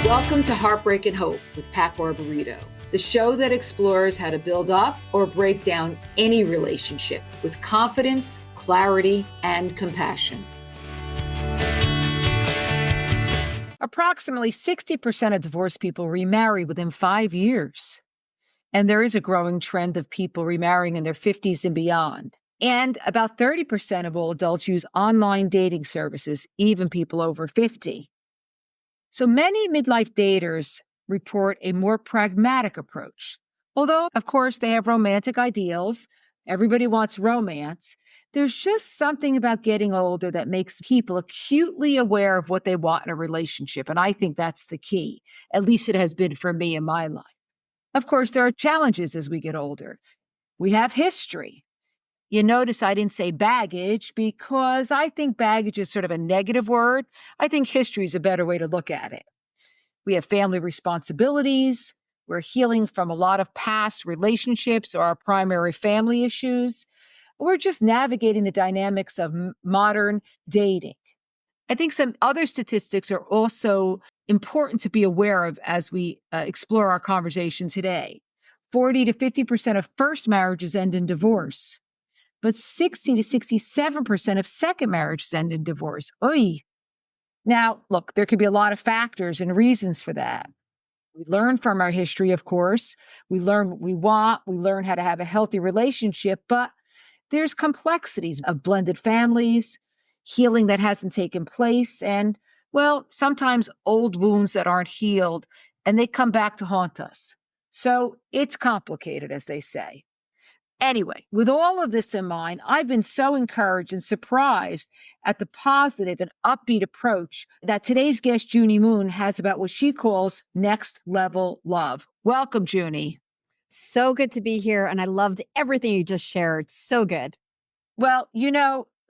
Welcome to Heartbreak and Hope with Pat Barbarito, the show that explores how to build up or break down any relationship with confidence, clarity, and compassion. Approximately 60% of divorced people remarry within 5 years. And there is a growing trend of people remarrying in their 50s and beyond. And about 30% of all adults use online dating services, even people over 50. So many midlife daters report a more pragmatic approach. Although, of course, they have romantic ideals, everybody wants romance, there's just something about getting older that makes people acutely aware of what they want in a relationship. And I think that's the key. At least it has been for me in my life. Of course, there are challenges as we get older. We have history. You notice I didn't say baggage because I think baggage is sort of a negative word. I think history is a better way to look at it. We have family responsibilities. We're healing from a lot of past relationships or our primary family issues. We're just navigating the dynamics of modern dating. I think some other statistics are also important to be aware of as we explore our conversation today. 40 to 50% of first marriages end in divorce. But 60 to 67% of second marriages end in divorce. Oy. Now, look, there could be a lot of factors and reasons for that. We learn from our history, of course. We learn what we want. We learn how to have a healthy relationship. But there's complexities of blended families, healing that hasn't taken place, and, well, sometimes old wounds that aren't healed, and they come back to haunt us. So it's complicated, as they say. Anyway, with all of this in mind, I've been so encouraged and surprised at the positive and upbeat approach that today's guest, Junie Moon, has about what she calls next level love. Welcome, Junie. So good to be here. And I loved everything you just shared. So good. Well,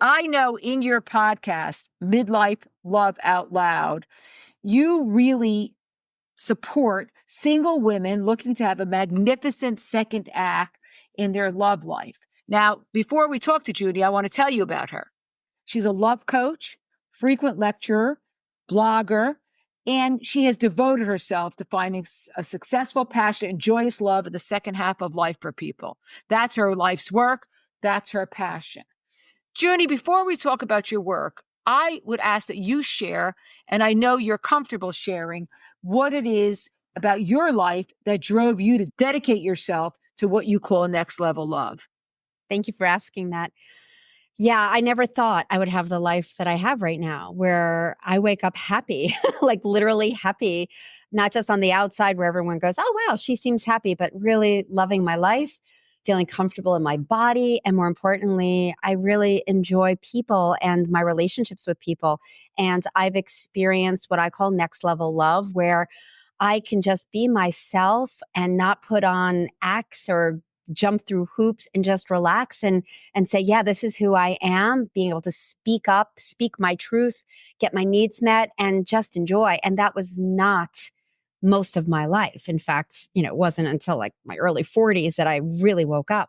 I know in your podcast, Midlife Love Out Loud, you really support single women looking to have a magnificent second act in their love life. Now, before we talk to Junie, I want to tell you about her. She's a love coach, frequent lecturer, blogger, and she has devoted herself to finding a successful, passionate, and joyous love in the second half of life for people. That's her life's work. That's her passion. Junie, before we talk about your work, I would ask that you share, and I know you're comfortable sharing, what it is about your life that drove you to dedicate yourself to what you call next level love. Thank you for asking that. Yeah, I never thought I would have the life that I have right now, where I wake up happy, like literally happy, not just on the outside where everyone goes, oh, wow, she seems happy, but really loving my life, feeling comfortable in my body. And more importantly, I really enjoy people and my relationships with people. And I've experienced what I call next level love, where I can just be myself and not put on acts or jump through hoops and just relax and say, yeah, this is who I am, being able to speak up, speak my truth, get my needs met, and just enjoy. And that was not most of my life. In fact, it wasn't until like my early 40s that I really woke up.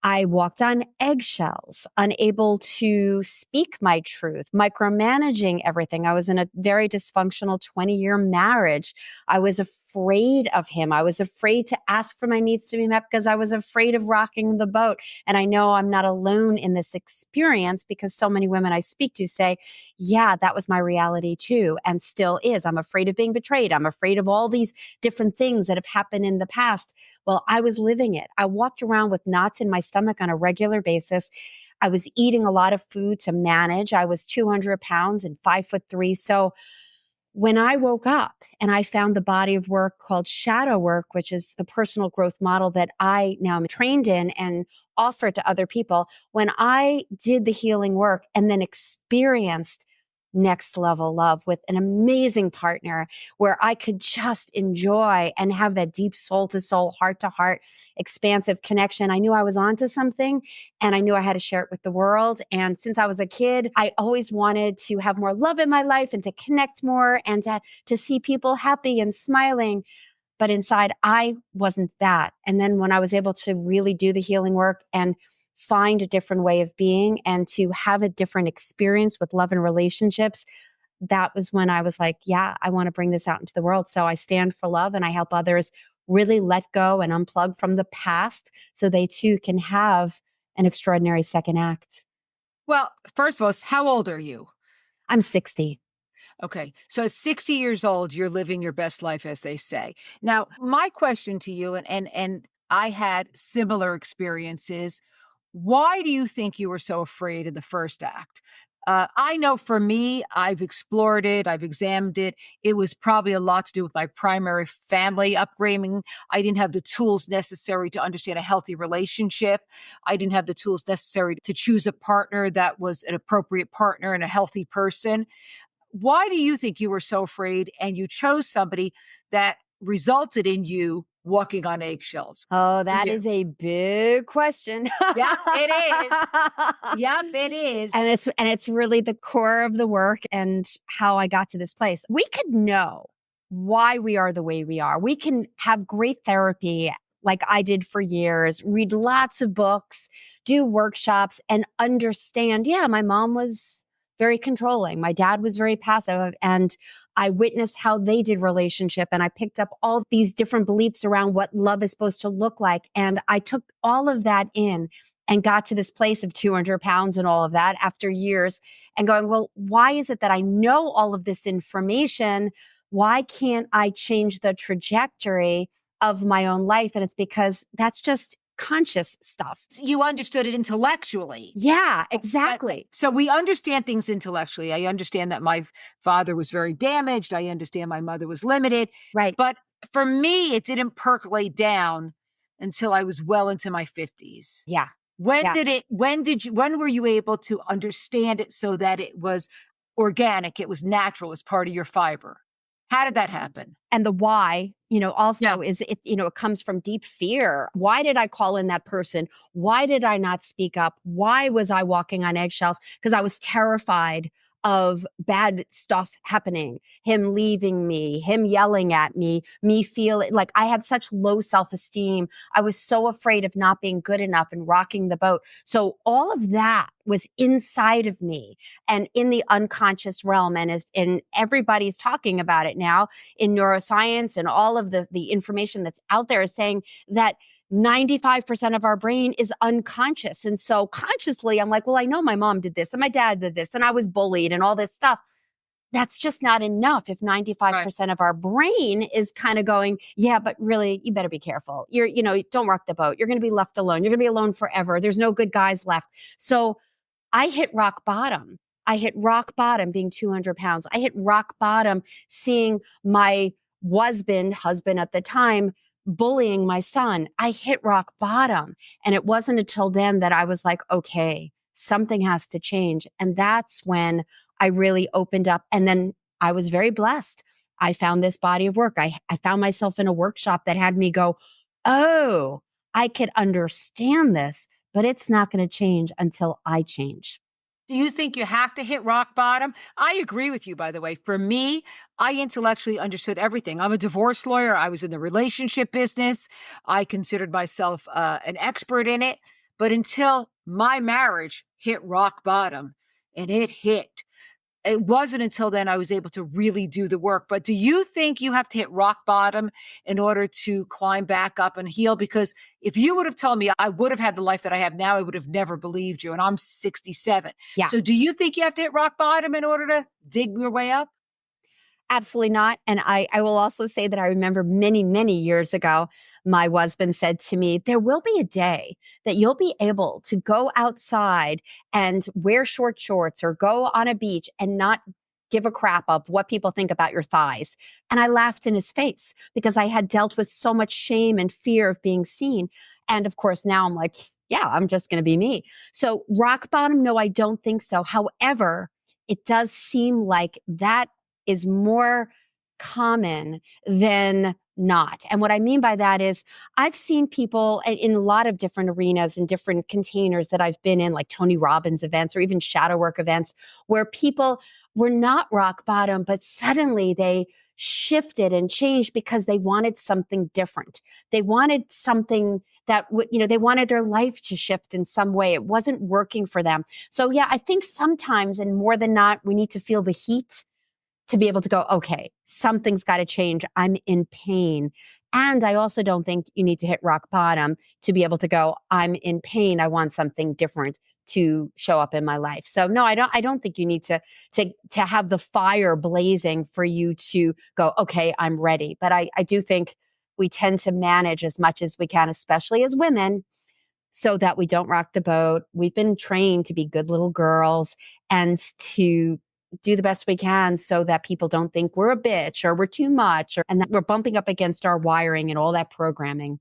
I walked on eggshells, unable to speak my truth, micromanaging everything. I was in a very dysfunctional 20-year marriage. I was afraid of him. I was afraid to ask for my needs to be met because I was afraid of rocking the boat. And I know I'm not alone in this experience because so many women I speak to say, yeah, that was my reality too, and still is. I'm afraid of being betrayed. I'm afraid of all these different things that have happened in the past. Well, I was living it. I walked around with knots in my stomach on a regular basis. I was eating a lot of food to manage. I was 200 pounds and 5'3". So when I woke up and I found the body of work called shadow work, which is the personal growth model that I now am trained in and offer to other people, when I did the healing work and then experienced next level love with an amazing partner where I could just enjoy and have that deep soul to soul, heart to heart, expansive connection. I knew I was onto something and I knew I had to share it with the world. And since I was a kid, I always wanted to have more love in my life and to connect more and to see people happy and smiling. But inside, I wasn't that. And then when I was able to really do the healing work and find a different way of being and to have a different experience with love and relationships, that was when I was like, yeah, I want to bring this out into the world. So I stand for love and I help others really let go and unplug from the past so they too can have an extraordinary second act. Well, first of all, how old are you? I'm 60. Okay. So at 60 years old, you're living your best life, as they say. Now, my question to you, and I had similar experiences. Why do you think you were so afraid in the first act? I know for me, I've explored it, I've examined it. It was probably a lot to do with my primary family upbringing. I didn't have the tools necessary to understand a healthy relationship. I didn't have the tools necessary to choose a partner that was an appropriate partner and a healthy person. Why do you think you were so afraid and you chose somebody that resulted in you walking on eggshells? Oh, For that you. is a big question. Yeah, it is. Yep, it is. And it's really the core of the work and how I got to this place. We could know why we are the way we are. We can have great therapy like I did for years, read lots of books, do workshops and understand, yeah, my mom was very controlling. My dad was very passive and I witnessed how they did relationship and I picked up all these different beliefs around what love is supposed to look like and I took all of that in and got to this place of 200 pounds and all of that after years and going, well, why is it that I know all of this information? Why can't I change the trajectory of my own life? And it's because that's just conscious stuff. You understood it intellectually. Yeah, But exactly. so we understand things intellectually. I understand that my father was very damaged. I understand my mother was limited. Right. But for me, it didn't percolate down until I was well into my 50s. Yeah. When Yeah. did it, when were you able to understand it so that it was organic, it was natural, as part of your fiber? How did that happen? And the why, Yeah. also is it comes from deep fear. Why did I call in that person? Why did I not speak up? Why was I walking on eggshells? Because I was terrified of bad stuff happening, him leaving me, him yelling at me feeling like I had such low self-esteem. I was so afraid of not being good enough and rocking the boat. So all of that was inside of me and in the unconscious realm. And everybody's talking about it now in neuroscience and all of the information that's out there is saying that 95% of our brain is unconscious. And so consciously, I'm like, well, I know my mom did this and my dad did this and I was bullied and all this stuff. That's just not enough if Right. 95% of our brain is kind of going, yeah, but really, you better be careful. Don't rock the boat. You're going to be left alone. You're going to be alone forever. There's no good guys left. So I hit rock bottom. I hit rock bottom being 200 pounds. I hit rock bottom seeing my husband at the time, bullying my son. I hit rock bottom. And it wasn't until then that I was like, okay, something has to change. And that's when I really opened up. And then I was very blessed. I found this body of work. I found myself in a workshop that had me go, oh, I could understand this, but it's not going to change until I change. Do you think you have to hit rock bottom? I agree with you, by the way. For me, I intellectually understood everything. I'm a divorce lawyer. I was in the relationship business. I considered myself an expert in it. But until my marriage hit rock bottom, and it hit, it wasn't until then I was able to really do the work. But do you think you have to hit rock bottom in order to climb back up and heal? Because if you would have told me I would have had the life that I have now, I would have never believed you. And I'm 67. Yeah. So do you think you have to hit rock bottom in order to dig your way up? Absolutely not. And I will also say that I remember many, many years ago, my husband said to me, there will be a day that you'll be able to go outside and wear short shorts or go on a beach and not give a crap of what people think about your thighs. And I laughed in his face because I had dealt with so much shame and fear of being seen. And of course, now I'm like, yeah, I'm just going to be me. So rock bottom, no, I don't think so. However, it does seem like that is more common than not. And what I mean by that is I've seen people in a lot of different arenas and different containers that I've been in, like Tony Robbins events or even shadow work events, where people were not rock bottom, but suddenly they shifted and changed because they wanted something different. They wanted something that would, they wanted their life to shift in some way. It wasn't working for them. So yeah, I think sometimes and more than not, we need to feel the heat to be able to go, okay, something's got to change. I'm in pain. And I also don't think you need to hit rock bottom to be able to go, I'm in pain. I want something different to show up in my life. So no, I don't think you need to have the fire blazing for you to go, okay, I'm ready. But I do think we tend to manage as much as we can, especially as women, so that we don't rock the boat. We've been trained to be good little girls and to do the best we can so that people don't think we're a bitch or we're too much and that we're bumping up against our wiring and all that programming.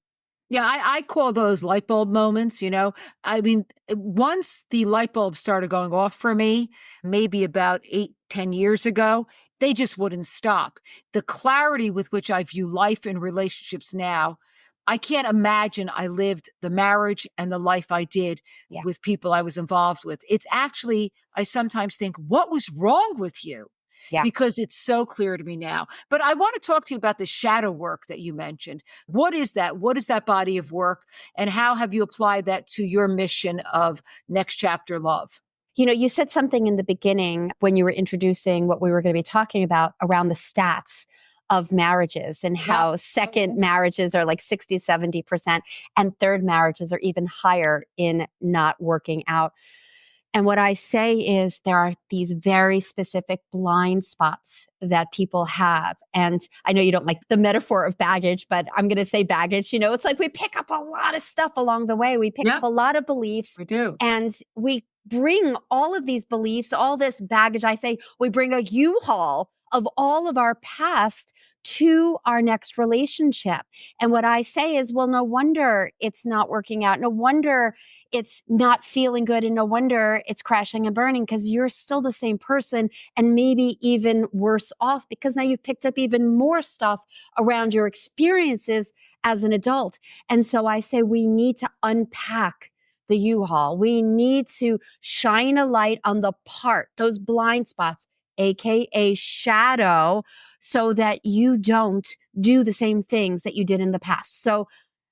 Yeah, I call those light bulb moments, you know. I mean, once the light bulb started going off for me, maybe about 8, 10 years ago, they just wouldn't stop. The clarity with which I view life and relationships now, I can't imagine I lived the marriage and the life I did Yeah. with people I was involved with. It's actually, I sometimes think, what was wrong with you? Yeah. Because it's so clear to me now. But I want to talk to you about the shadow work that you mentioned. What is that? What is that body of work? And how have you applied that to your mission of Next Chapter Love? You know, you said something in the beginning when you were introducing what we were going to be talking about around the stats of marriages and Yeah. how second marriages are like 60, 70%, and third marriages are even higher in not working out. And what I say is there are these very specific blind spots that people have. And I know you don't like the metaphor of baggage, but I'm going to say baggage. You know, it's like we pick up a lot of stuff along the way. We pick up Yeah, a lot of beliefs we do. and we bring all of these beliefs, all this baggage. I say we bring a U-Haul of all of our past to our next relationship. And what I say is, well, no wonder it's not working out. No wonder it's not feeling good. And no wonder it's crashing and burning because you're still the same person and maybe even worse off because now you've picked up even more stuff around your experiences as an adult. And so I say we need to unpack the U-Haul. We need to shine a light on the part, those blind spots, AKA shadow, so that you don't do the same things that you did in the past. So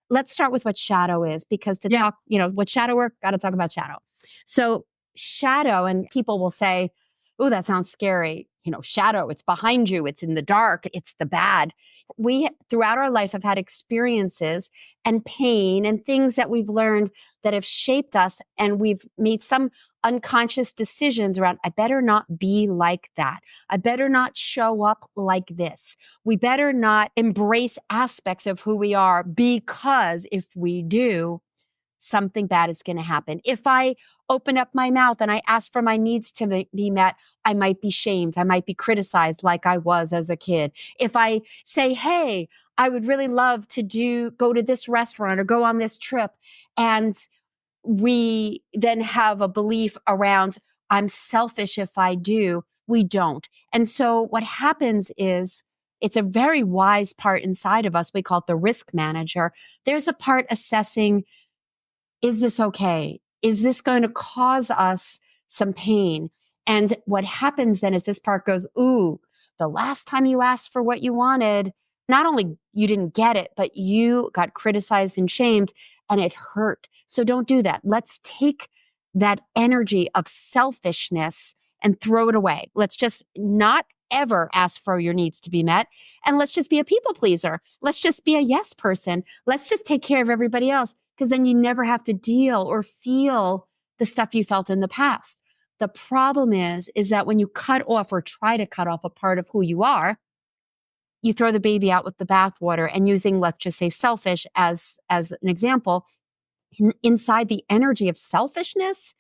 let's start with what shadow is, because to Yeah. talk, what shadow work, got to talk about shadow. So shadow, and people will say, oh, that sounds scary. Shadow, it's behind you, it's in the dark, it's the bad. We, throughout our life, have had experiences and pain and things that we've learned that have shaped us, and we've made some unconscious decisions around, I better not be like that. I better not show up like this. We better not embrace aspects of who we are, because if we do, something bad is going to happen. If I open up my mouth and I ask for my needs to be met, I might be shamed. I might be criticized like I was as a kid. If I say, hey, I would really love to go to this restaurant or go on this trip, and we then have a belief around, I'm selfish if I do, we don't. And so what happens is, it's a very wise part inside of us. We call it the risk manager. There's a part assessing, is this okay? Is this going to cause us some pain? And what happens then is this part goes, ooh, the last time you asked for what you wanted, not only you didn't get it, but you got criticized and shamed and it hurt. So don't do that. Let's take that energy of selfishness and throw it away. Let's just not ever ask for your needs to be met. And let's just be a people pleaser. Let's just be a yes person. Let's just take care of everybody else, because then you never have to deal or feel the stuff you felt in the past. The problem is that when you cut off or try to cut off a part of who you are, you throw the baby out with the bathwater. And using, let's just say, selfish as an example, inside the energy of selfishness,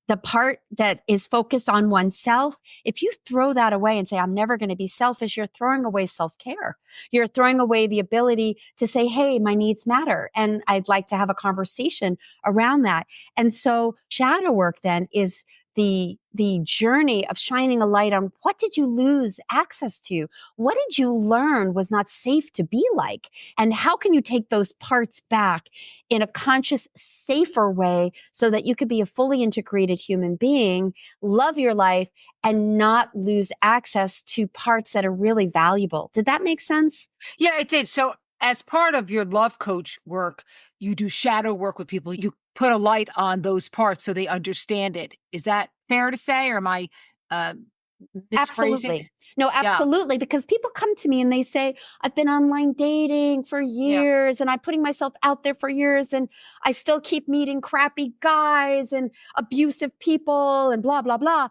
the part that is focused on oneself, if you throw that away and say, I'm never going to be selfish, you're throwing away self-care. You're throwing away the ability to say, hey, my needs matter. And I'd like to have a conversation around that. And so shadow work then is the journey of shining a light on, what did you lose access to? What did you learn was not safe to be like? And how can you take those parts back in a conscious, safer way so that you could be a fully integrated human being, love your life, and not lose access to parts that are really valuable? Did that make sense? Yeah, it did. So, as part of your love coach work, you do shadow work with people. You put a light on those parts so they understand it. Is that fair to say, or am I? Misphrasing? Absolutely. No, Yeah. absolutely. Because people come to me and they say, I've been online dating for Yeah. years and I'm putting myself out there for years and I still keep meeting crappy guys and abusive people and blah, blah, blah.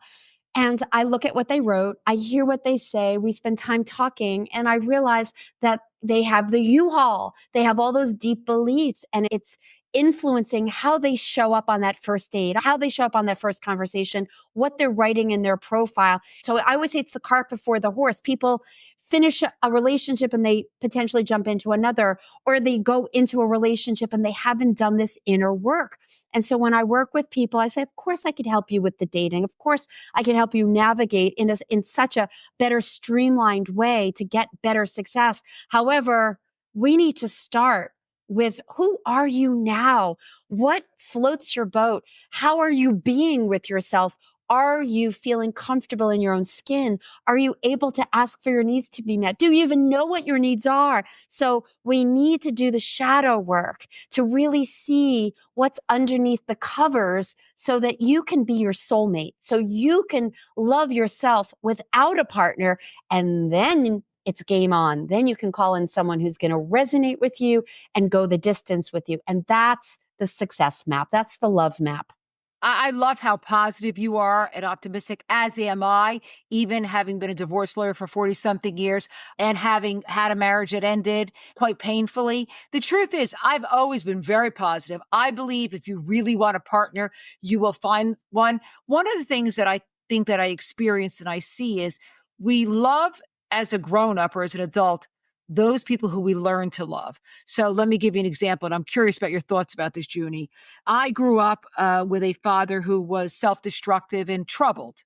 And I look at what they wrote, I hear what they say, we spend time talking, and I realize that they have the U-Haul. They have all those deep beliefs, and it's influencing how they show up on that first date, how they show up on that first conversation, what they're writing in their profile. So I always say it's the cart before the horse. People finish a relationship and they potentially jump into another, or they go into a relationship and they haven't done this inner work. And so when I work with people, I say, of course I could help you with the dating. Of course I can help you navigate in such a better streamlined way to get better success. However, we need to start with who are you now? What floats your boat? How are you being with yourself? Are you feeling comfortable in your own skin? Are you able to ask for your needs to be met? Do you even know what your needs are? So we need to do the shadow work to really see what's underneath the covers so that you can be your soulmate, so you can love yourself without a partner. And then it's game on. Then you can call in someone who's going to resonate with you and go the distance with you. And that's the success map. That's the love map. I love how positive you are and optimistic, as am I, even having been a divorce lawyer for 40 something years and having had a marriage that ended quite painfully. The truth is, I've always been very positive. I believe if you really want a partner, you will find one. One of the things that I think that I experience and I see is we love as a grown up or as an adult those people who we learn to love. So let me give you an example. And I'm curious about your thoughts about this, Junie. I grew up with a father who was self-destructive and troubled.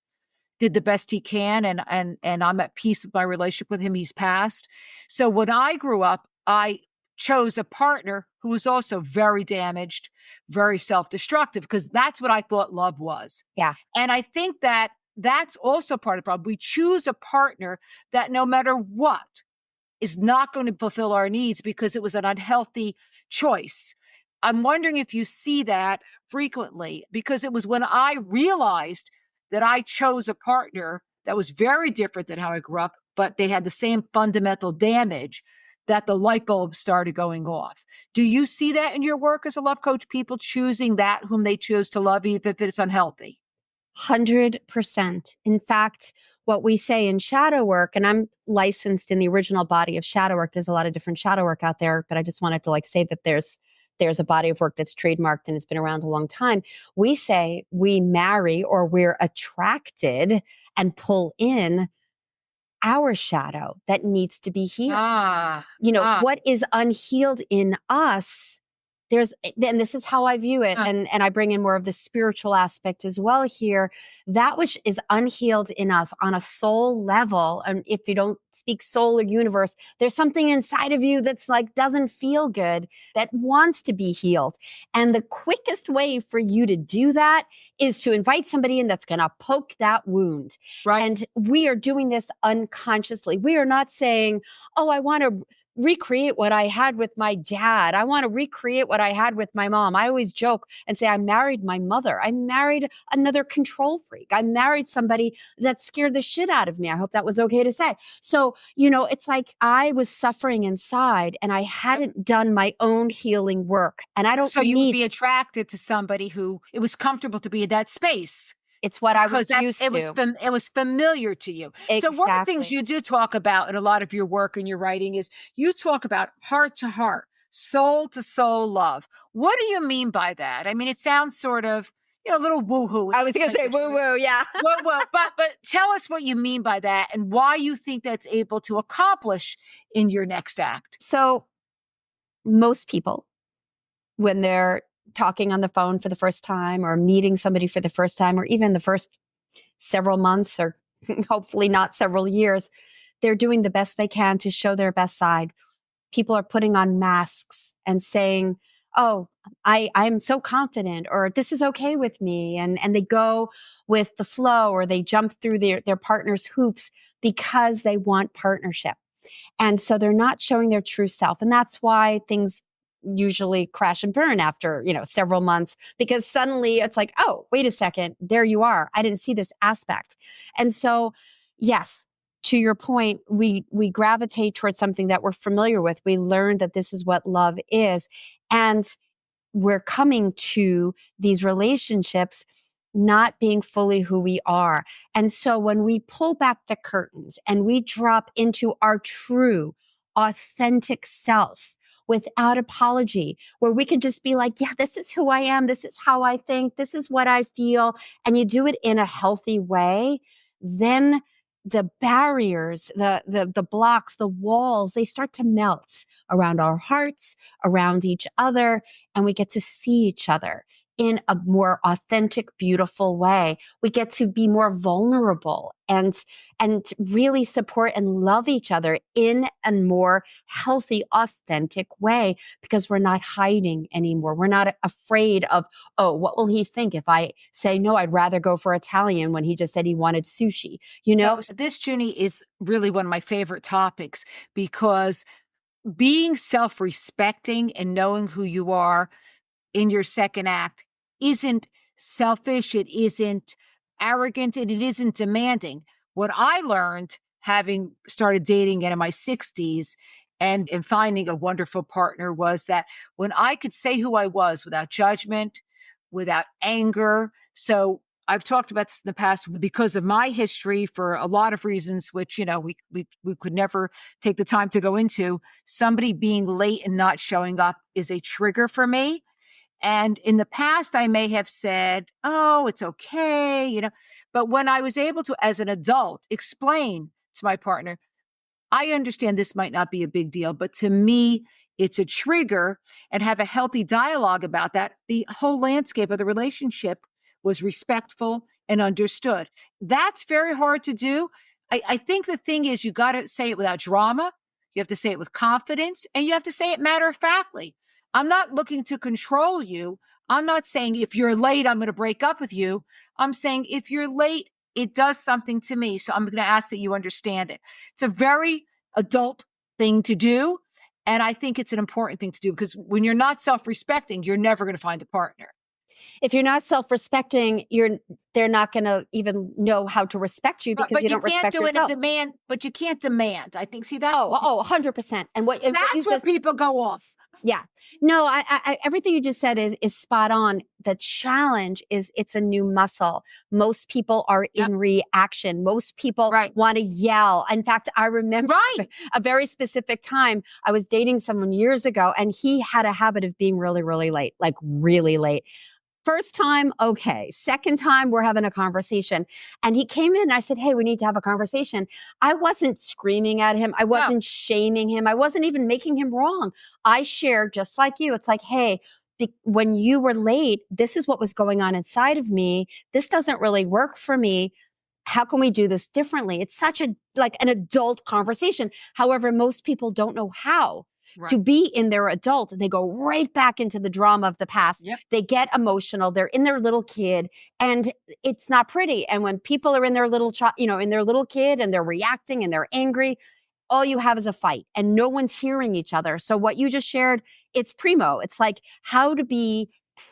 Did the best he can, and I'm at peace with my relationship with him. He's passed. So when I grew up, I chose a partner who was also very damaged, very self-destructive, because that's what I thought love was. Yeah. And I think that that's also part of the problem. We choose a partner that no matter what is not going to fulfill our needs because it was an unhealthy choice. I'm wondering if you see that frequently, because it was when I realized that I chose a partner that was very different than how I grew up, but they had the same fundamental damage, that the light bulb started going off. Do you see that in your work as a love coach, people choosing that whom they choose to love, even if it's unhealthy? 100%. In fact, what we say in shadow work, and I'm licensed in the original body of shadow work. There's a lot of different shadow work out there, but I just wanted to say that there's a body of work that's trademarked and it's been around a long time. We say we marry or we're attracted and pull in our shadow that needs to be healed. Ah, ah, What is unhealed in us, and this is how I view it, ah. and I bring in more of the spiritual aspect as well here, that which is unhealed in us on a soul level. And if you don't speak soul or universe, there's something inside of you that's doesn't feel good, that wants to be healed. And the quickest way for you to do that is to invite somebody in that's going to poke that wound. Right. And we are doing this unconsciously. We are not saying, oh, I want to recreate what I had with my dad. I want to recreate what I had with my mom. I always joke and say, I married my mother. I married another control freak. I married somebody that scared the shit out of me. I hope that was okay to say. So, it's like I was suffering inside and I Yep. hadn't done my own healing work. And I don't So you would need, be attracted to somebody who it was comfortable to be in that space it's what I was because that used it was to. it was familiar to you. So one of the things Exactly. you do talk about in a lot of your work and your writing is you talk about heart to heart, soul to soul love. What do you mean by that? I mean, it sounds sort of, a little woohoo. I was going to say woo woo. Yeah. Well, but tell us what you mean by that and why you think that's able to accomplish in your next act. So most people, when they're talking on the phone for the first time or meeting somebody for the first time or even the first several months or hopefully not several years, they're doing the best they can to show their best side. People are putting on masks and saying, oh, I'm so confident, or this is okay with me. And they go with the flow, or they jump through their partner's hoops because they want partnership. And so they're not showing their true self. And that's why things usually crash and burn after, several months, because suddenly it's like, oh, wait a second, there you are. I didn't see this aspect. And so, yes, to your point, we gravitate towards something that we're familiar with. We learn that this is what love is. And we're coming to these relationships not being fully who we are. And so when we pull back the curtains and we drop into our true, authentic self without apology, where we can just be like, yeah, this is who I am. This is how I think. This is what I feel. And you do it in a healthy way, then the barriers, the blocks, the walls, they start to melt around our hearts, around each other, and we get to see each other in a more authentic, beautiful way. We get to be more vulnerable and really support and love each other in a more healthy, authentic way, because we're not hiding anymore. We're not afraid of, oh, what will he think if I say, no, I'd rather go for Italian when he just said he wanted sushi, So this, Junie, is really one of my favorite topics, because being self-respecting and knowing who you are in your second act isn't selfish, it isn't arrogant, and it isn't demanding. What I learned, having started dating in my 60s and finding a wonderful partner, was that when I could say who I was without judgment, without anger. So I've talked about this in the past, because of my history, for a lot of reasons, which, we could never take the time to go into. Somebody being late and not showing up is a trigger for me. And in the past, I may have said, oh, it's okay, but when I was able to, as an adult, explain to my partner, I understand this might not be a big deal, but to me, it's a trigger, and have a healthy dialogue about that, the whole landscape of the relationship was respectful and understood. That's very hard to do. I think the thing is, you got to say it without drama. You have to say it with confidence, and you have to say it matter of factly. I'm not looking to control you. I'm not saying if you're late, I'm going to break up with you. I'm saying if you're late, it does something to me. So I'm going to ask that you understand it. It's a very adult thing to do. And I think it's an important thing to do, because when you're not self-respecting, you're never going to find a partner. If you're not self-respecting, they're not going to even know how to respect you, because But you you don't can't respect do it in yourself. demand, but you can't demand. I think, see that? Oh, 100%. And what you That's where just, people go off. yeah, no, everything you just said is spot on. The challenge is it's a new muscle. Most people are Yep. in reaction. Most people Right. want to yell. In fact, I remember Right. a very specific time. I was dating someone years ago, and he had a habit of being really, really late, like really late. First time, okay. Second time, we're having a conversation. And he came in and I said, hey, we need to have a conversation. I wasn't screaming at him. I wasn't shaming him. I wasn't even making him wrong. I shared, just like you. It's like, hey, when you were late, this is what was going on inside of me. This doesn't really work for me. How can we do this differently? It's such like an adult conversation. However, most people don't know how to be in their adult. They go right back into the drama of the past. Yep. They get emotional. They're in their little kid, and it's not pretty. And when people are in their little child, in their little kid, and they're reacting and they're angry, all you have is a fight, and no one's hearing each other. So what you just shared, it's primo. It's like how to be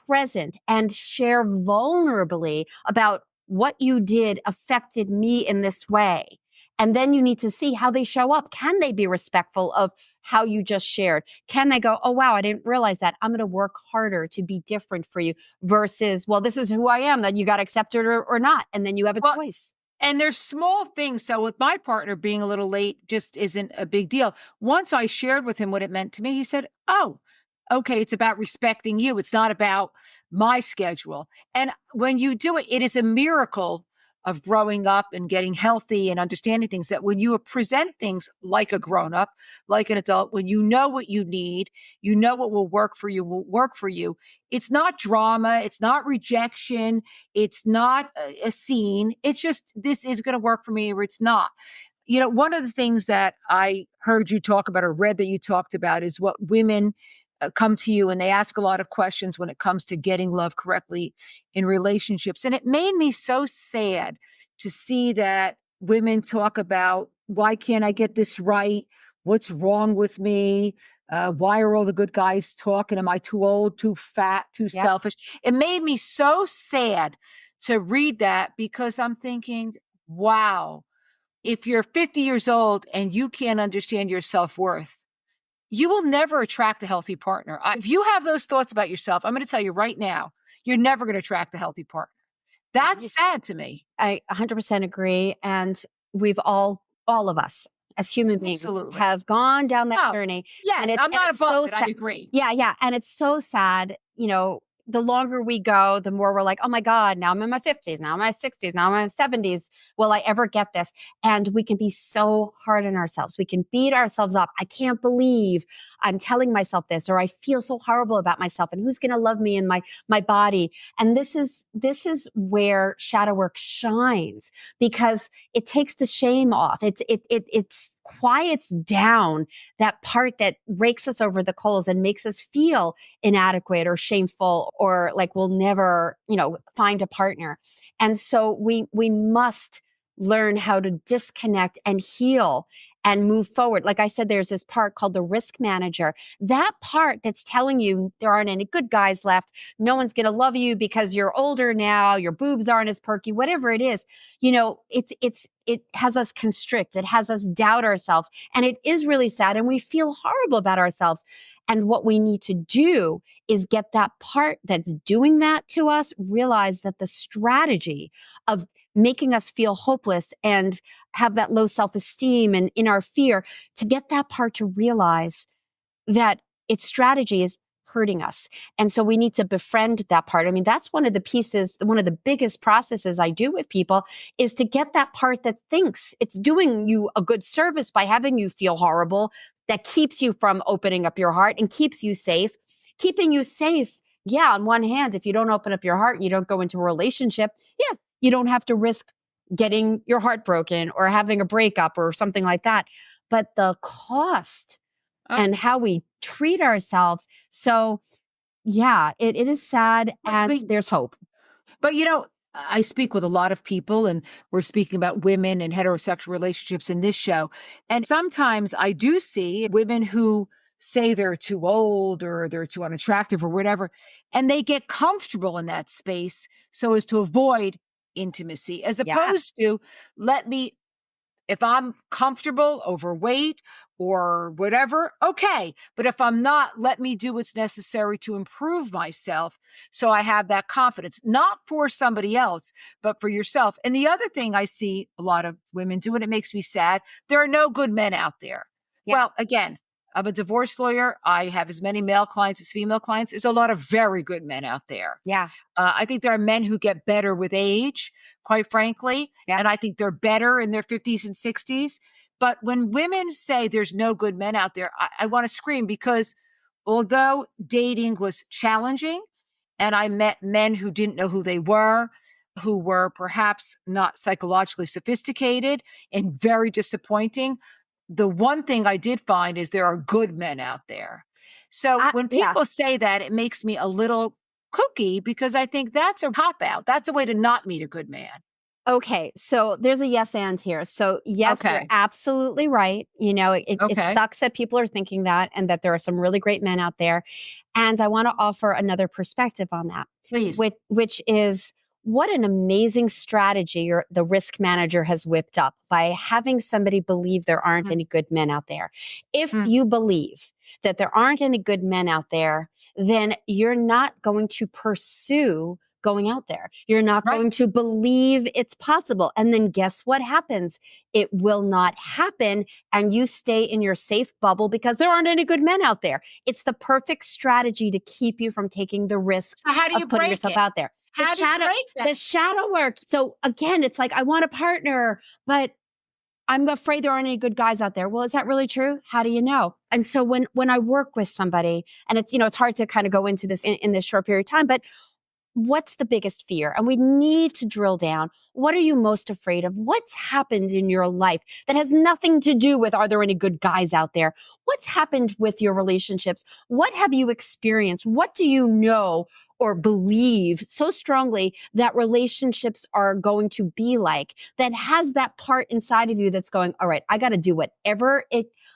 present and share vulnerably about what you did affected me in this way. And then you need to see how they show up. Can they be respectful of how you just shared? Can they go, oh, wow, I didn't realize that. I'm going to work harder to be different for you, versus, well, this is who I am, that you got to accept it or not. And then you have a choice. And there's small things. So with my partner being a little late just isn't a big deal. Once I shared with him what it meant to me, he said, oh, okay, it's about respecting you. It's not about my schedule. And when you do it, it is a miracle of growing up and getting healthy and understanding things, that when you present things like a grown up, like an adult, when you know what you need, you know what will work for you, will work for you. It's not drama. It's not rejection. It's not a scene. It's just, this is going to work for me, or it's not. One of the things that I heard you talk about, or read that you talked about, is what women come to you and they ask a lot of questions when it comes to getting love correctly in relationships. And it made me so sad to see that women talk about, why can't I get this right? What's wrong with me? Why are all the good guys talking? Am I too old, too fat, too Yep. selfish? It made me so sad to read that because I'm thinking, wow, if you're 50 years old and you can't understand your self worth, you will never attract a healthy partner. If you have those thoughts about yourself, I'm going to tell you right now, you're never going to attract a healthy partner. That's sad to me. I 100% agree. And we've all of us as human beings Absolutely. have gone down that Oh, journey. yes, I'm And not it's above so it. I sad. agree. Yeah, yeah. And it's so sad, the longer we go, the more we're like, oh my God, now I'm in my 50s, now I'm in my 60s, now I'm in my 70s. Will I ever get this? And we can be so hard on ourselves. We can beat ourselves up. I can't believe I'm telling myself this, or I feel so horrible about myself, and who's going to love me in my body. And this is where shadow work shines, because it takes the shame off. It's quiets down that part that rakes us over the coals and makes us feel inadequate or shameful, or like we'll never, find a partner. And so we must learn how to disconnect and heal and move forward. Like I said, there's this part called the risk manager. That part that's telling you there aren't any good guys left. No one's going to love you because you're older now. Your boobs aren't as perky, whatever it is. It has us constrict. It has us doubt ourselves. And it is really sad. And we feel horrible about ourselves. And what we need to do is get that part that's doing that to us, realize that the strategy of making us feel hopeless and have that low self-esteem and in our fear, to get that part to realize that its strategy is hurting us. And so we need to befriend that part. I mean, that's one of the pieces, one of the biggest processes I do with people is to get that part that thinks it's doing you a good service by having you feel horrible, that keeps you from opening up your heart and keeps you safe. Keeping you safe, yeah, on one hand, if you don't open up your heart, you don't go into a relationship, yeah, you don't have to risk getting your heart broken or having a breakup or something like that. But the cost Uh, and how we treat ourselves. So, yeah, it is sad, but, and but there's hope. But I speak with a lot of people, and we're speaking about women and heterosexual relationships in this show. And sometimes I do see women who say they're too old or they're too unattractive or whatever, and they get comfortable in that space so as to avoid intimacy, as Yeah, opposed to let me if I'm comfortable, overweight, or whatever, okay. But if I'm not, let me do what's necessary to improve myself so I have that confidence, not for somebody else, but for yourself. And the other thing I see a lot of women do, and it makes me sad, there are no good men out there. yeah, Well, again, I'm a divorce lawyer. I have as many male clients as female clients. There's a lot of very good men out there. yeah, I think there are men who get better with age, quite frankly. yeah. And I think they're better in their 50s and 60s. But when women say there's no good men out there, I want to scream because although dating was challenging and I met men who didn't know who they were, who were perhaps not psychologically sophisticated and very disappointing, the one thing I did find is there are good men out there. So when Yeah. people say that, it makes me a little kooky because I think that's a cop out. That's a way to not meet a good man. Okay, so there's a yes and here. So yes, you're Okay. absolutely right. It Okay. sucks that people are thinking that, and that there are some really great men out there. And I want to offer another perspective on that, Please. which is what an amazing strategy the risk manager has whipped up by having somebody believe there aren't Mhm. any good men out there. If Mm. you believe that there aren't any good men out there, then you're not going to pursue going out there. You're not Right. going to believe it's possible. And then guess what happens? It will not happen. And you stay in your safe bubble because there aren't any good men out there. It's the perfect strategy to keep you from taking the risk So how do you of putting break yourself it? out there. How do you break that? The shadow work. So again, it's like, I want a partner, but I'm afraid there aren't any good guys out there. Well, is that really true? How do you know? And so when I work with somebody, and it's hard to kind of go into this in this short period of time, but what's the biggest fear? And we need to drill down. What are you most afraid of? What's happened in your life that has nothing to do with, are there any good guys out there? What's happened with your relationships? What have you experienced? What do you know or believe so strongly that relationships are going to be like, that has that part inside of you that's going, all right, I got to do whatever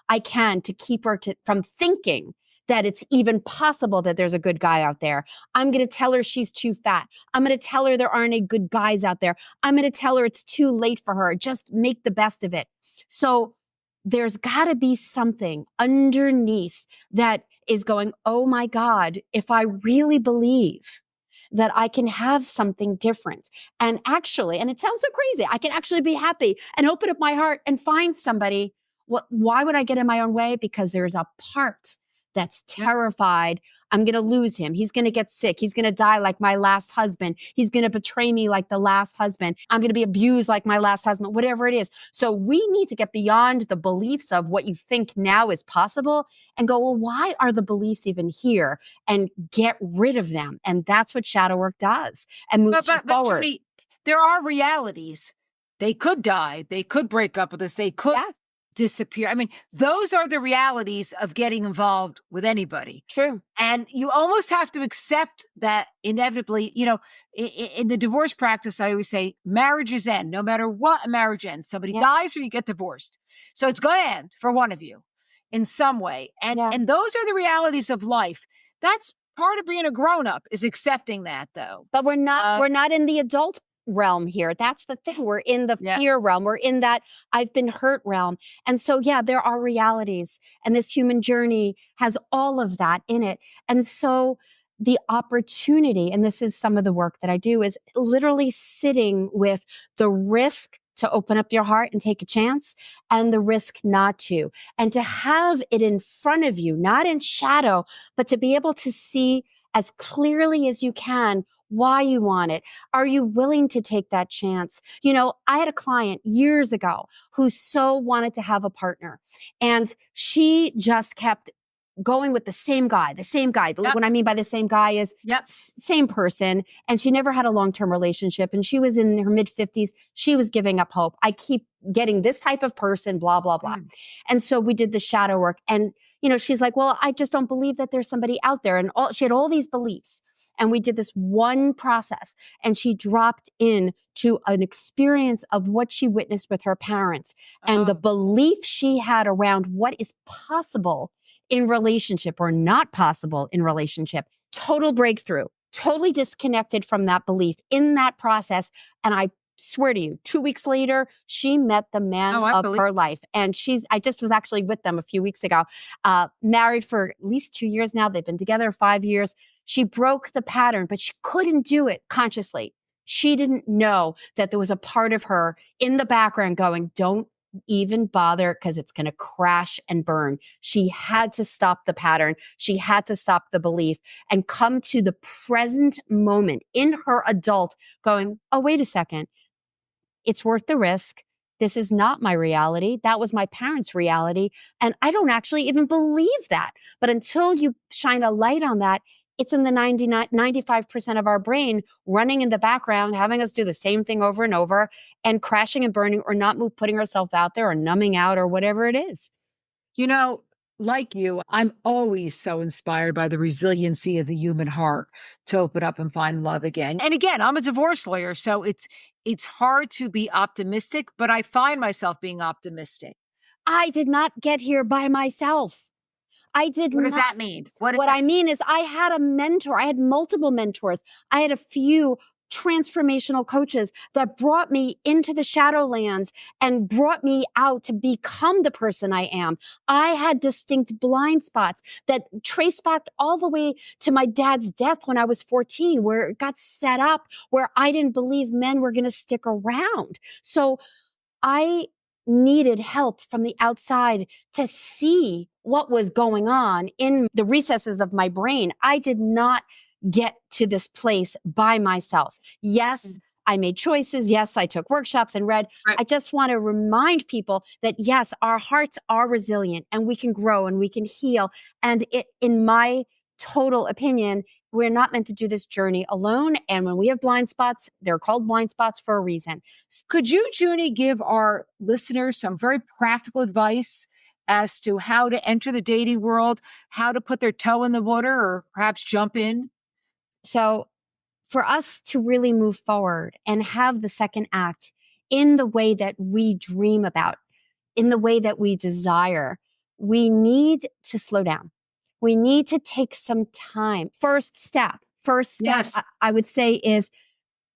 I can to keep her from thinking that it's even possible that there's a good guy out there. I'm going to tell her she's too fat. I'm going to tell her there aren't any good guys out there. I'm going to tell her it's too late for her. Just make the best of it. So there's got to be something underneath that is going, oh my God, if I really believe that I can have something different and actually, and it sounds so crazy, I can actually be happy and open up my heart and find somebody. Why would I get in my own way? Because there's a part that's terrified. I'm going to lose him. He's going to get sick. He's going to die like my last husband. He's going to betray me like the last husband. I'm going to be abused like my last husband, whatever it is. So we need to get beyond the beliefs of what you think now is possible and go, well, why are the beliefs even here? And get rid of them. And that's what shadow work does and moves you forward. Junie, there are realities. They could die. They could break up with us. They could disappear. I mean, those are the realities of getting involved with anybody. True. And you almost have to accept that inevitably, you know, in the divorce practice, I always say marriages end. No matter what, a marriage ends. Somebody dies or you get divorced. So it's going to end for one of you in some way. And those are the realities of life. That's part of being a grown-up, is accepting that, though. But we're not in the adult realm here. That's the thing. We're in the fear realm. We're in that I've been hurt realm. And so, there are realities, and this human journey has all of that in it. And so the opportunity, and this is some of the work that I do, is literally sitting with the risk to open up your heart and take a chance and the risk not to, and to have it in front of you, not in shadow, but to be able to see as clearly as you can why you want it. Are you willing to take that chance? You know, I had a client years ago who so wanted to have a partner, and she just kept going with the same guy. What I mean by the same guy is same person. And she never had a long-term relationship. And she was in her mid-50s. She was giving up hope. I keep getting this type of person, blah, blah, blah. And so we did the shadow work. And, she's like, well, I just don't believe that there's somebody out there. And she had all these beliefs. And we did this one process, and she dropped in to an experience of what she witnessed with her parents and the belief she had around what is possible in relationship or not possible in relationship. Total breakthrough, totally disconnected from that belief in that process. And I swear to you, 2 weeks later, she met the man of her life. And I just was actually with them a few weeks ago, married for at least 2 years now. They've been together 5 years. She broke the pattern, but she couldn't do it consciously. She didn't know that there was a part of her in the background going, don't even bother, because it's going to crash and burn. She had to stop the pattern. She had to stop the belief and come to the present moment in her adult going, oh, wait a second. It's worth the risk. This is not my reality. That was my parents' reality. And I don't actually even believe that. But until you shine a light on that, it's in the 95% of our brain running in the background, having us do the same thing over and over and crashing and burning or not putting ourselves out there or numbing out or whatever it is. Like you, I'm always so inspired by the resiliency of the human heart to open up and find love again. And again, I'm a divorce lawyer, so it's hard to be optimistic, but I find myself being optimistic. I did not get here by myself. What does that mean? What I mean is I had a mentor. I had multiple mentors. I had a few transformational coaches that brought me into the Shadowlands and brought me out to become the person I am. I had distinct blind spots that traced back all the way to my dad's death when I was 14, where it got set up, where I didn't believe men were going to stick around. So I needed help from the outside to see what was going on in the recesses of my brain. I did not get to this place by myself. Yes, I made choices. Yes, I took workshops and read. Right. I just want to remind people that yes, our hearts are resilient and we can grow and we can heal. And in my total opinion. We're not meant to do this journey alone. And when we have blind spots, they're called blind spots for a reason. Could you, Junie, give our listeners some very practical advice as to how to enter the dating world, how to put their toe in the water or perhaps jump in? So, for us to really move forward and have the second act in the way that we dream about, in the way that we desire, we need to slow down. We need to take some time. First step, Yes. I would say, is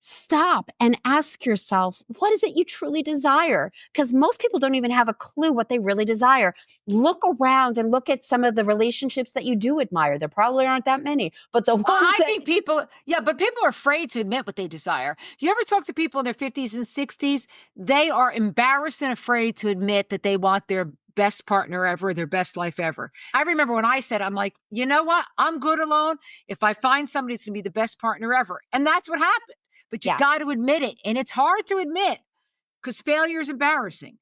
stop and ask yourself, what is it you truly desire? Because most people don't even have a clue what they really desire. Look around and look at some of the relationships that you do admire. There probably aren't that many, but the Well, ones I that, think people, yeah, but people are afraid to admit what they desire. You ever talk to people in their 50s and 60s? They are embarrassed and afraid to admit that they want their best partner ever, their best life ever. I remember when I said, I'm like, you know what? I'm good alone. If I find somebody, it's going to be the best partner ever. And that's what happened. But you yeah, got to admit it. And it's hard to admit because failure is embarrassing.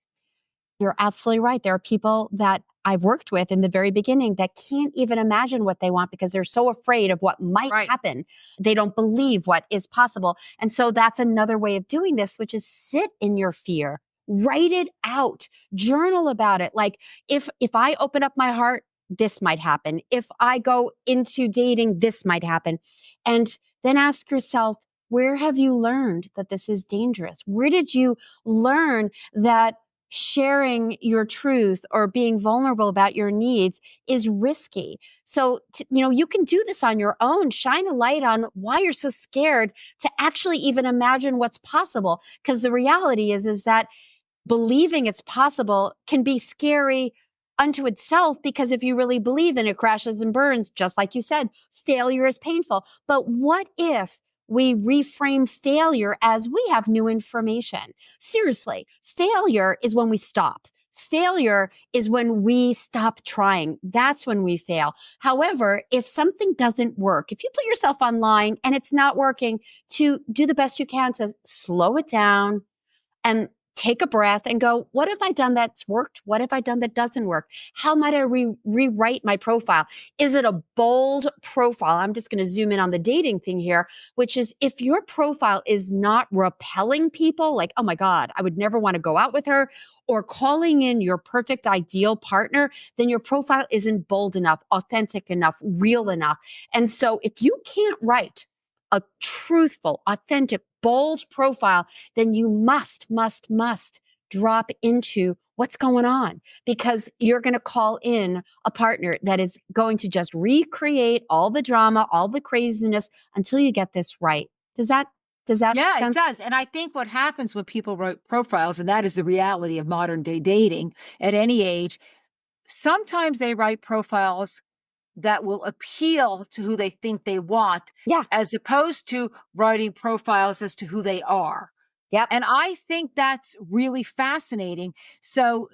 you're absolutely right. There are people that I've worked with in the very beginning that can't even imagine what they want because they're so afraid of what might Right. happen. They don't believe what is possible. And so that's another way of doing this, which is sit in your fear, write it out, journal about it. Like if I open up my heart, this might happen. If I go into dating, this might happen. And then ask yourself, where have you learned that this is dangerous? Where did you learn that sharing your truth or being vulnerable about your needs is risky? So, you can do this on your own. Shine a light on why you're so scared to actually even imagine what's possible. Because the reality is that believing it's possible can be scary unto itself, because if you really believe in it, crashes and burns, just like you said, failure is painful. But what if we reframe failure as we have new information? Seriously, failure is when we stop. Failure is when we stop trying. That's when we fail. However, if something doesn't work, if you put yourself online and it's not working, to do the best you can to slow it down and take a breath and go, what have I done that's worked? What have I done that doesn't work? How might I rewrite my profile? Is it a bold profile? I'm just going to zoom in on the dating thing here, which is if your profile is not repelling people, like, oh my God, I would never want to go out with her, or calling in your perfect ideal partner, then your profile isn't bold enough, authentic enough, real enough. And so if you can't write a truthful, authentic, bold profile, then you must drop into what's going on, because you're going to call in a partner that is going to just recreate all the drama, all the craziness until you get this right. Does that Yeah, it sound? does. And I think what happens when people write profiles, and that is the reality of modern day dating at any age, sometimes they write profiles that will appeal to who they think they want, Yeah. as opposed to writing profiles as to who they are. Yep. And I think that's really fascinating. So,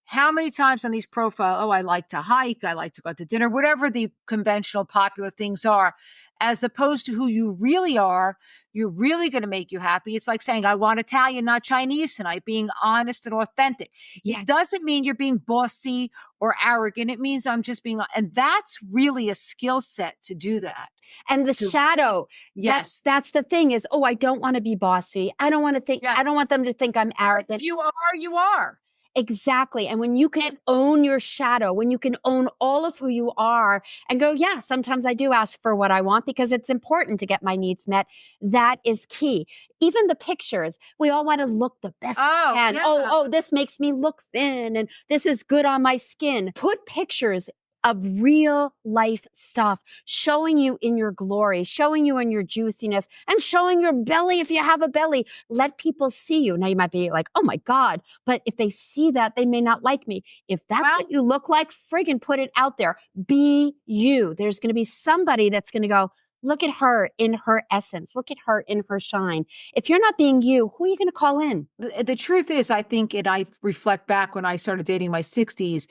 how many times on these profiles, oh, I like to hike, I like to go out to dinner, whatever the conventional popular things are, as opposed to who you really are, you're really going to make you happy. It's like saying, I want Italian, not Chinese tonight, being honest and authentic. Yeah. It doesn't mean you're being bossy or arrogant. It means I'm just being, and that's really a skill set to do that. And the To, shadow, yes. that's the thing is, oh, I don't want to be bossy. Yeah. I don't want them to think I'm If arrogant. you are, you are. Exactly. And when you can And own your shadow, when you can own all of who you are and go, yeah, sometimes I do ask for what I want because it's important to get my needs met. That is key. Even the pictures, we all want to look the best we oh, can. yeah. Oh, this makes me look thin and this is good on my skin. Put pictures of real life stuff, showing you in your glory, showing you in your juiciness, and showing your belly if you have a belly. Let people see you. Now you might be like, oh my God. But if they see that, they may not like me. If that's Well, what you look like, friggin' put it out there. Be you. There's going to be somebody that's going to go, look at her in her essence. Look at her in her shine. If you're not being you, who are you going to call in? the truth is, I think, and I reflect back when I started dating my 60s,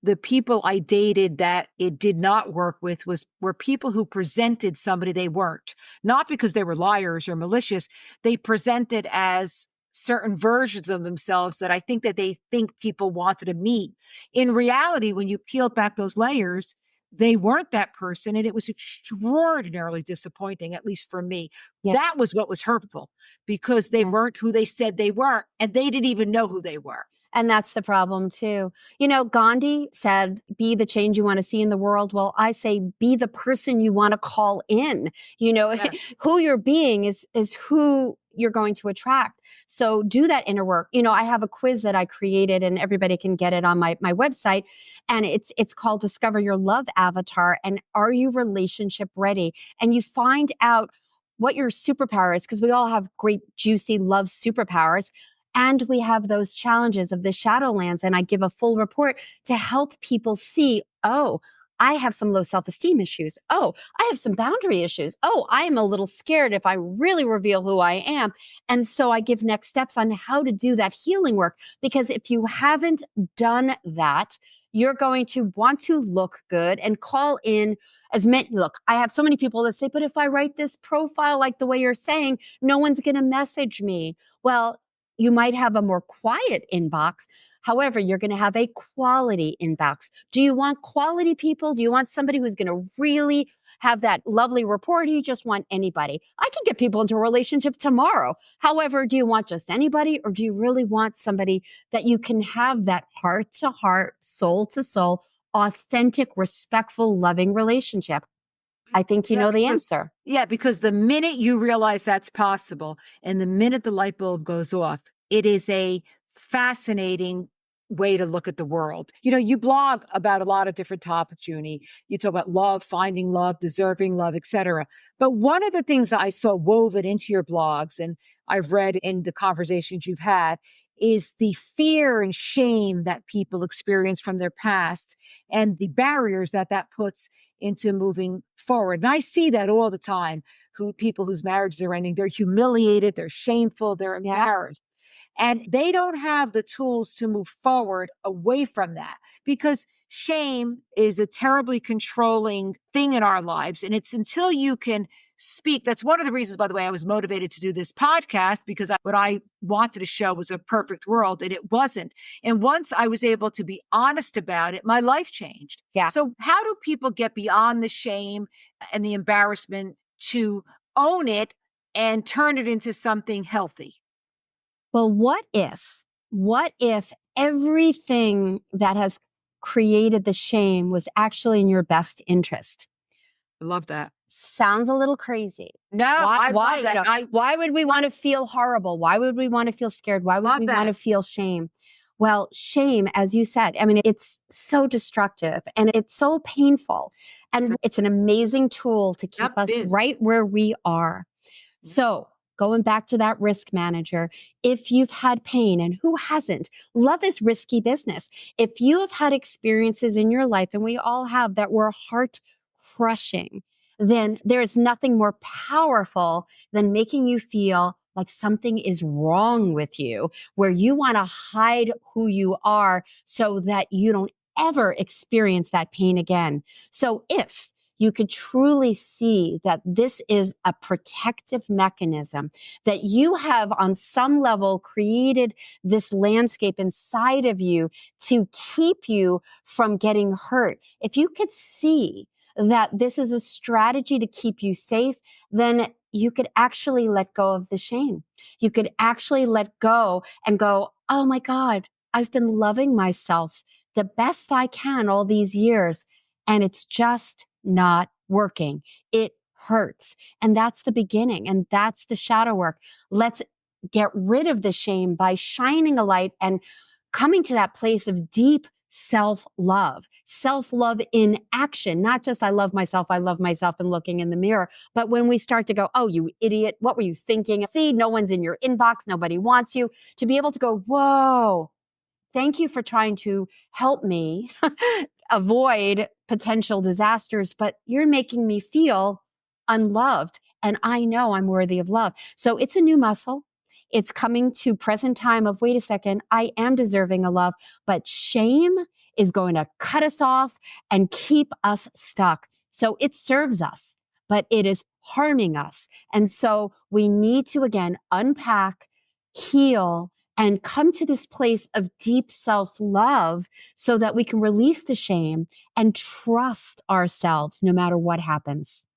the people I dated that it did not work with were people who presented somebody they weren't, not because they were liars or malicious. They presented as certain versions of themselves that I think that they think people wanted to meet. In reality, when you peeled back those layers, they weren't that person. And it was extraordinarily disappointing, at least for me. Yeah. That was what was hurtful, because they weren't who they said they were, and they didn't even know who they were. And that's the problem too. You know, Gandhi said, be the change you want to see in the world. Well, I say, be the person you want to call in. You know, Yes. who you're being is who you're going to attract. So do that inner work. You know, I have a quiz that I created, and everybody can get it on my website. And it's called Discover Your Love Avatar. And are you relationship ready? And you find out what your superpower is, because we all have great, juicy love superpowers. And we have those challenges of the shadowlands. And I give a full report to help people see, oh, I have some low self-esteem issues. Oh, I have some boundary issues. Oh, I am a little scared if I really reveal who I am. And so I give next steps on how to do that healing work. Because if you haven't done that, you're going to want to look good and call in as many. Look, I have so many people that say, but if I write this profile like the way you're saying, no one's going to message me. Well, you might have a more quiet inbox. However, you're going to have a quality inbox. Do you want quality people? Do you want somebody who's going to really have that lovely rapport? Or do you just want anybody? I can get people into a relationship tomorrow. However, do you want just anybody, or do you really want somebody that you can have that heart to heart, soul to soul, authentic, respectful, loving relationship? I think you Yeah, know the because answer. because the minute you realize that's possible, and the minute the light bulb goes off, it is a fascinating way to look at the world. You blog about a lot of different topics, Junie. You talk about love, finding love, deserving love, etc. But one of the things I saw woven into your blogs, and I've read in the conversations you've had, is the fear and shame that people experience from their past, and the barriers that puts into moving forward. And I see that all the time. People whose marriages are ending, they're humiliated, they're shameful, they're Yeah. embarrassed. And they don't have the tools to move forward away from that, because shame is a terribly controlling thing in our lives. And it's until you can speak. That's one of the reasons, by the way, I was motivated to do this podcast, because what I wanted to show was a perfect world, and it wasn't. And once I was able to be honest about it, my life changed. Yeah. So how do people get beyond the shame and the embarrassment to own it and turn it into something healthy? Well, what if everything that has created the shame was actually in your best interest? I love that. Sounds a little crazy. No, I love that. I Why would we want to feel horrible? Why would we want to feel scared? Why would love we want to that. feel shame? Well, shame, as you said, I mean, it's so destructive and it's so painful. And it's an amazing tool to keep Yep, us it is. right where we are. Yeah. So, going back to that risk manager, if you've had pain, and who hasn't, love is risky business. If you have had experiences in your life, and we all have, that were heart crushing, then there's nothing more powerful than making you feel like something is wrong with you, where you want to hide who you are so that you don't ever experience that pain again. So if you could truly see that this is a protective mechanism, that you have on some level created this landscape inside of you to keep you from getting hurt. If you could see that this is a strategy to keep you safe, then you could actually let go of the shame. You could actually let go and go, oh my God, I've been loving myself the best I can all these years, and it's just not working. It hurts. And that's the beginning. And that's the shadow work. Let's get rid of the shame by shining a light and coming to that place of deep self-love in action, not just I love myself, and looking in the mirror. But when we start to go, oh, you idiot, what were you thinking? See, no one's in your inbox. Nobody wants you. To be able to go, whoa, thank you for trying to help me avoid potential disasters, but you're making me feel unloved. And I know I'm worthy of love. So it's a new muscle. It's coming to present time of, wait a second, I am deserving of love, but shame is going to cut us off and keep us stuck. So it serves us, but it is harming us. And so we need to, again, unpack, heal, and come to this place of deep self-love so that we can release the shame and trust ourselves no matter what happens.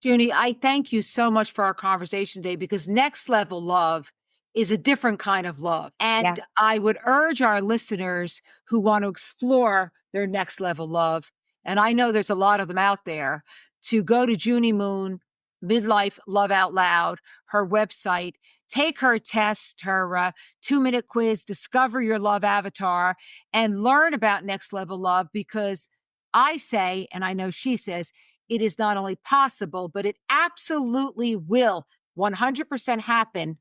Junie, I thank you so much for our conversation today, because next level love is a different kind of love. Yeah. And I would urge our listeners who want to explore their next level love, and I know there's a lot of them out there, to go to Junie Moon, Midlife Love Out Loud, her website, take her test, her 2-minute quiz, discover your love avatar, and learn about next level love, because I say, and I know she says, it is not only possible, but it absolutely will 100% happen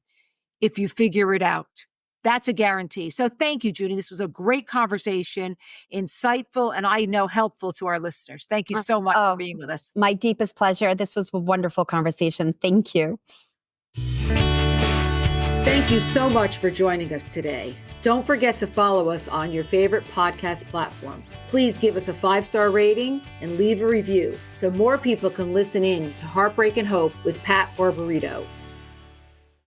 if you figure it out. That's a guarantee. So thank you, Junie. This was a great conversation, insightful, and I know helpful to our listeners. Thank you so much for being with us. My deepest pleasure. This was a wonderful conversation. Thank you. Thank you so much for joining us today. Don't forget to follow us on your favorite podcast platform. Please give us a 5-star rating and leave a review so more people can listen in to Heartbreak and Hope with Pat Barbarito.